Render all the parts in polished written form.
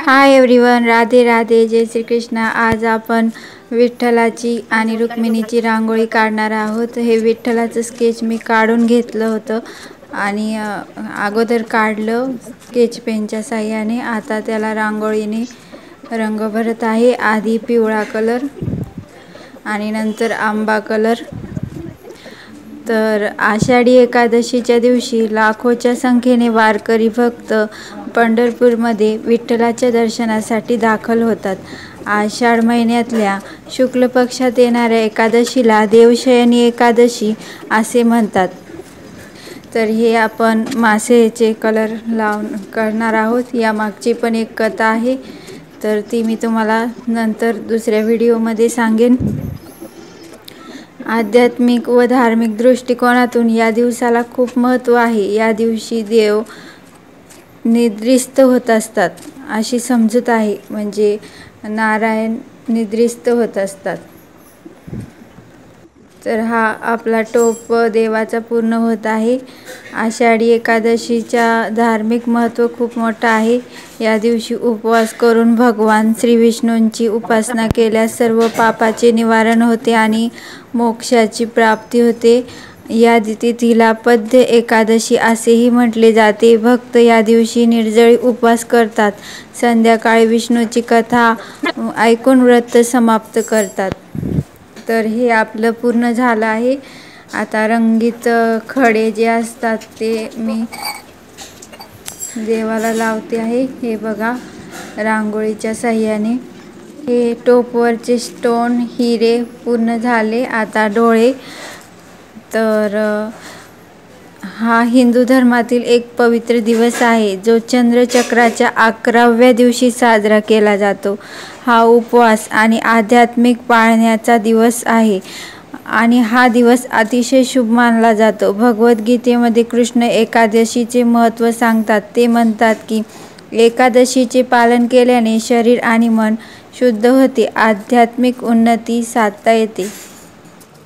Hi everyone, Radhe Radhe, जय श्री कृष्ण। आज आपण विठ्ठलाची आणि रुक्मिणीची रांगोळी काढणार आहोत। हे विठ्ठलाचं स्केच मी काढून घेतलं होतं आणि अगोदर काढलं स्केच पेनच्या साहाय्याने। आता त्याला रांगोळीने रंग भरत आहे। आधी पिवळा कलर आणि नंतर आंबा कलर। तर आषाढी एकादशीच्या दिवशी लाखोच्या संख्येने वारकरी भक्त पंढरपूरमध्ये विठ्ठलाच्या दर्शनासाठी दाखल होतात। आषाढ महिन्यातल्या शुक्ल पक्षात येणाऱ्या एकादशीला देवशयनी एकादशी असे म्हणतात। तर हे आपण मासेचे कलर लावून करणार आहोत। यामागची पण एक कथा आहे, तर ती मी तुम्हाला नंतर दुसऱ्या व्हिडिओमध्ये सांगेन। आध्यात्मिक व धार्मिक दृष्टिकोनातून या दिवसाला खूप महत्त्व आहे। या दिवशी देव निद्रिस्त होत असतात अशी समजूत आहे, म्हणजे नारायण निद्रिस्त होत असतात। तर हा आपला टोप देवाचा पूर्ण होत आहे। आषाढी एकादशीचा धार्मिक महत्त्व खूप मोठा आहे। या दिवशी उपवास करून भगवान श्री विष्णूंची उपासना केल्यास सर्व पापाचे निवारण होते आणि मोक्षाची प्राप्ती होते। या तिथीला पद्य एकादशी असेही म्हटले जाते। भक्त या दिवशी निर्जळी उपवास करतात। संध्याकाळी विष्णूची कथा ऐकून व्रत समाप्त करतात। तर हे आपलं पूर्ण झालं आहे। आता रंगीत खडे जे असतात ते मी देवाला लावते आहे। हे बघा, रांगोळीच्या साहाय्याने हे टोपवरचे स्टोन हिरे पूर्ण झाले। आता डोळे। तर हा हिंदू धर्मातील एक पवित्र दिवस आहे, जो चंद्रचक्राच्या 11व्या दिवशी साजरा केला जातो। हा उपवास आणि आध्यात्मिक पाळण्याचा दिवस आहे आणि हा दिवस अतिशय शुभ मानला जातो। भगवद्गीतेमध्ये कृष्ण एकादशीचे महत्त्व सांगतात। ते म्हणतात की एकादशीचे पालन केल्याने शरीर आणि मन शुद्ध होते, आध्यात्मिक उन्नती साधता येते।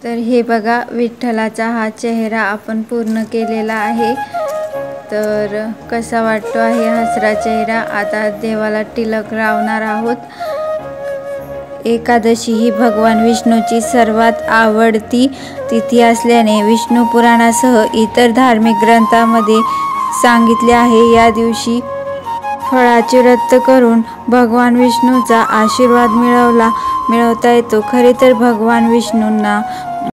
तर हे बघा, विठ्ठलाचा हा चेहरा आपण पूर्ण केलेला आहे। तर कसा वाटतो आहे हसरा चेहरा। आता देवाला तिलक लावणार आहोत। एकादशी ही भगवान विष्णूची सर्वात आवडती तिथी असल्याने विष्णू पुराणासह इतर धार्मिक ग्रंथांमध्ये सांगितले आहे। या दिवशी फळाचे व्रत करून भगवान विष्णूचा आशीर्वाद मिळवता येतो। खरे तर भगवान विष्णूंना